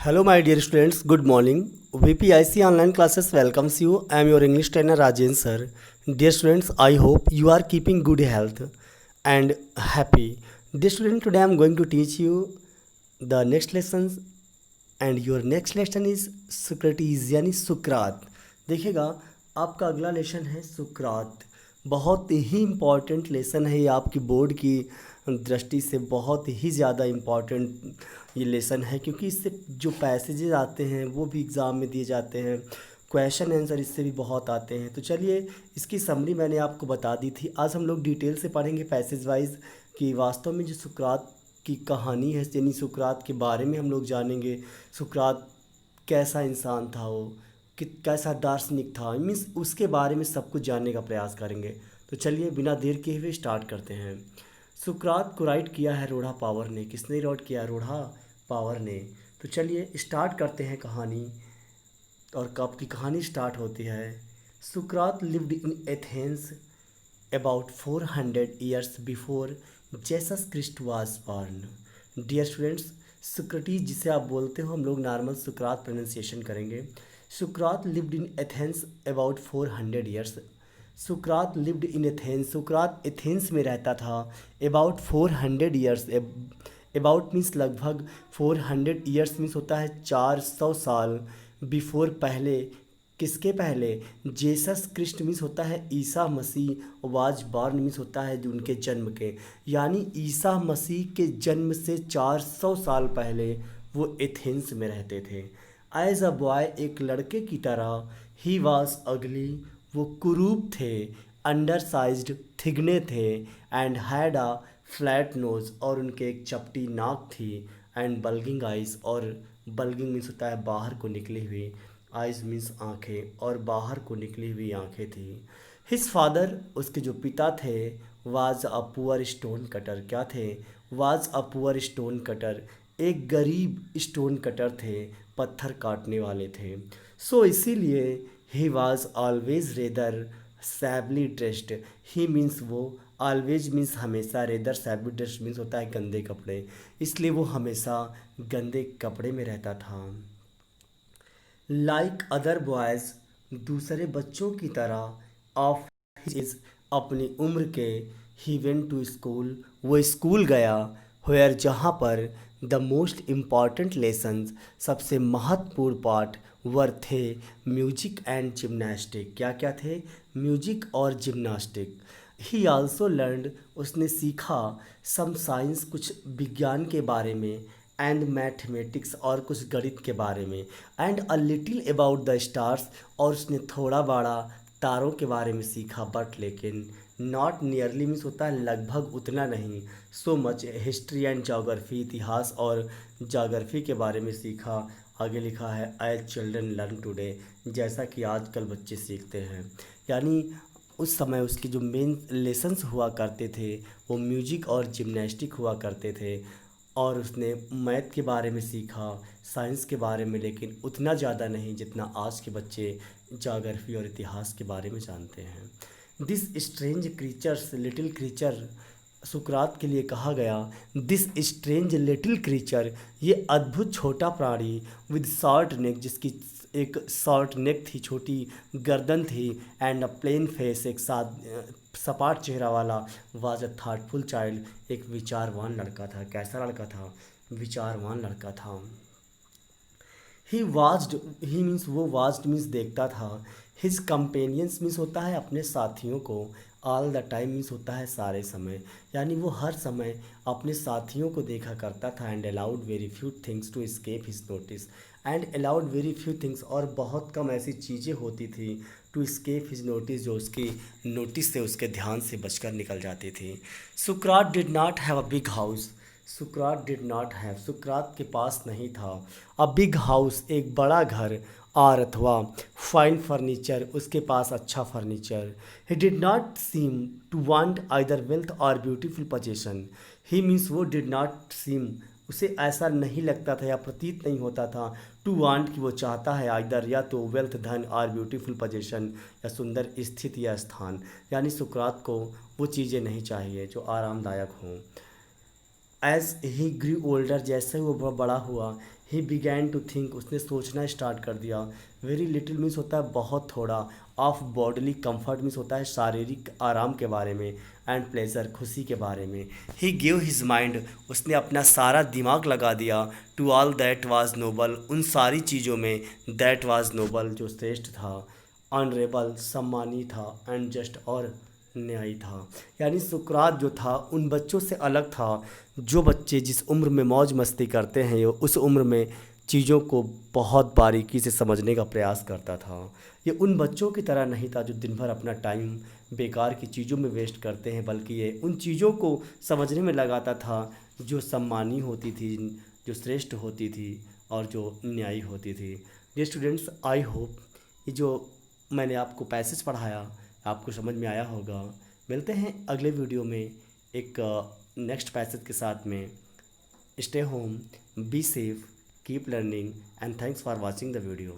Hello, my dear students. Good morning. VPIC online classes welcomes you. I am your English trainer Rajen sir. Dear students, I hope you are keeping good health and happy. Dear student, today I am going to teach you the next lessons and your next lesson is सुक्रेटिस यानी सुकरात। देखिएगा, आपका अगला lesson है सुकरात। बहुत ही important lesson है ये, आपकी board की दृष्टि से बहुत ही ज़्यादा इम्पॉर्टेंट ये लेसन है, क्योंकि इससे जो पैसेजेस आते हैं वो भी एग्ज़ाम में दिए जाते हैं, क्वेश्चन आंसर इससे भी बहुत आते हैं। तो चलिए, इसकी समरी मैंने आपको बता दी थी। आज हम लोग डिटेल से पढ़ेंगे पैसेज वाइज कि वास्तव में जो सुकरात की कहानी है, यानी सुकरात के बारे में हम लोग जानेंगे। सुकरात कैसा इंसान था, वो कैसा दार्शनिक था, मीन्स उसके बारे में सब कुछ जानने का प्रयास करेंगे। तो चलिए, बिना देर किए हुए स्टार्ट करते हैं। सुकरात को राइट किया है रोड़ा पावर ने। किसने राइट किया? रोड़ा पावर ने। तो चलिए स्टार्ट करते हैं कहानी। और कब की कहानी स्टार्ट होती है? सुकरात lived in Athens about 400 years before Jesus Christ was born. Dear students, Socrates जिसे आप बोलते हो, हम लोग नॉर्मल सुकरात प्रोनाउंसिएशन करेंगे। सुकरात lived in Athens about 400 years. Sukrat lived in Athens, Sukrat Athens में रहता था। अबाउट 400 ईयर्स, अबाउट मीन्स लगभग, 400 ईयर्स मीन्स होता है 400 साल। बिफोर पहले, किसके पहले? जेसस क्रिस्ट मीन्स होता है Isa Masih. Was born means होता है जो उनके जन्म के, यानी ईसा मसीह के जन्म से 400 साल पहले वो एथेंस में रहते थे। एज अ बॉय, एक लड़के की तरह। ही वॉज अगली, वो कुरूप थे। अंडर साइज्ड, थिगने थे। And had a flat knows, और उनके एक चपटी नाक थी। एंड बल्गिंग आइज, और बल्गिंग मीन्स होता है बाहर को निकली हुई, आइज मीन्स आँखें, और बाहर को निकली हुई आँखें थी। हिज फादर, उसके जो पिता थे, was a poor stone cutter. क्या थे? Was a poor stone cutter, एक गरीब स्टोन कटर थे, पत्थर काटने वाले थे। सो इसीलिए ही was always rather shabbily dressed. He means वो, ऑलवेज मीन्स हमेशा, रेदर सैबली ड्रेस्ड मीन्स होता है गंदे कपड़े, इसलिए वो हमेशा गंदे कपड़े में रहता था। लाइक अदर बॉयज़, दूसरे बच्चों की तरह, ऑफ हिज, अपनी उम्र के, ही वेंट टू स्कूल, वो स्कूल गया। वेयर, जहाँ पर द मोस्ट इम्पॉर्टेंट लेसन्स, सबसे महत्वपूर्ण पाठ, वर थे म्यूजिक एंड जिम्नास्टिक। क्या क्या थे? म्यूजिक और जिम्नास्टिक। ही आल्सो लर्नड, उसने सीखा, सम साइंस, कुछ विज्ञान के बारे में, एंड मैथमेटिक्स, और कुछ गणित के बारे में, and a little about the stars, और उसने थोड़ा बड़ा तारों के बारे में सीखा, बट लेकिन, नॉट नियरली मीन्स होता है लगभग, उतना नहीं, so much history and geography, इतिहास और जोग्राफी के बारे में सीखा। आगे लिखा है एज चिल्ड्रन लर्न टुडे, जैसा कि आजकल बच्चे सीखते हैं। यानी उस समय उसके जो मेन लेसन्स हुआ करते थे वो म्यूजिक और जिम्नास्टिक हुआ करते थे, और उसने मैथ के बारे में सीखा, साइंस के बारे में, लेकिन उतना ज़्यादा नहीं जितना आज के बच्चे ज्योग्राफी और इतिहास के बारे में जानते हैं। This strange creatures, little creature, सुकरात के लिए कहा गया, दिस स्ट्रेंज लिटिल क्रीचर, ये अद्भुत छोटा प्राणी, विद शॉर्ट नेक, जिसकी एक शॉर्ट नेक थी, छोटी गर्दन थी, एंड अ प्लेन फेस, एक साथ सपाट चेहरा वाला, वाज अ थाटफुल चाइल्ड, एक विचारवान लड़का था। कैसा लड़का था? विचारवान लड़का था। ही वाज्ड, ही मीन्स वो, वाज्ड मीन्स देखता था। हिज कंपेनियंस मीन्स होता है अपने साथियों को। ऑल द टाइम मीन्स होता है सारे समय, यानी वो हर समय अपने साथियों को देखा करता था। And allowed very few things to escape his notice, and allowed very few things, और बहुत कम ऐसी चीज़ें होती थी, टू escape हिज नोटिस, जो उसकी नोटिस से, उसके ध्यान से बचकर निकल जाती थी। सुकरात did not have a big house, Sukrat did not have, सुकरात के पास नहीं था, अ बिग हाउस, एक बड़ा घर, और अथवा फाइन फर्नीचर, उसके पास अच्छा furniture. He did not seem to want either wealth or beautiful possession. He means वो, डिड नॉट सीम, उसे ऐसा नहीं लगता था या प्रतीत नहीं होता था, टू वांट, कि वो चाहता है, आइदर या तो वेल्थ धन, और ब्यूटीफुल पोजेशन, या सुंदर स्थिति या स्थान, यानी सुकरात को वो चीज़ें नहीं चाहिए जो आरामदायक हों। एज ही ग्री ओल्डर, जैसे वो बड़ा हुआ, ही बिगैन टू थिंक, उसने सोचना स्टार्ट कर दिया। वेरी लिटिल मीन्स होता है बहुत थोड़ा, ऑफ बॉडली कंफर्ट मीन्स होता है शारीरिक आराम के बारे में, एंड प्लेजर खुशी के बारे में। ही गिव हिज माइंड, उसने अपना सारा दिमाग लगा दिया, to all that was noble, उन सारी चीज़ों में, दैट वाज नोबल जो श्रेष्ठ था, ऑनरेबल सम्मानी था, एंड जस्ट और न्यायी था। यानी सुकरात जो था उन बच्चों से अलग था, जो बच्चे जिस उम्र में मौज मस्ती करते हैं ये उस उम्र में चीज़ों को बहुत बारीकी से समझने का प्रयास करता था। ये उन बच्चों की तरह नहीं था जो दिन भर अपना टाइम बेकार की चीज़ों में वेस्ट करते हैं, बल्कि ये उन चीज़ों को समझने में लगाता था जो सम्मानी होती थी, जो श्रेष्ठ होती थी और जो न्यायी होती थी। डियर स्टूडेंट्स, आई होप ये जो मैंने आपको पैसेज पढ़ाया आपको समझ में आया होगा। मिलते हैं अगले वीडियो में एक नेक्स्ट पैसेज के साथ में। Stay home, be safe, keep learning, and thanks for watching the video.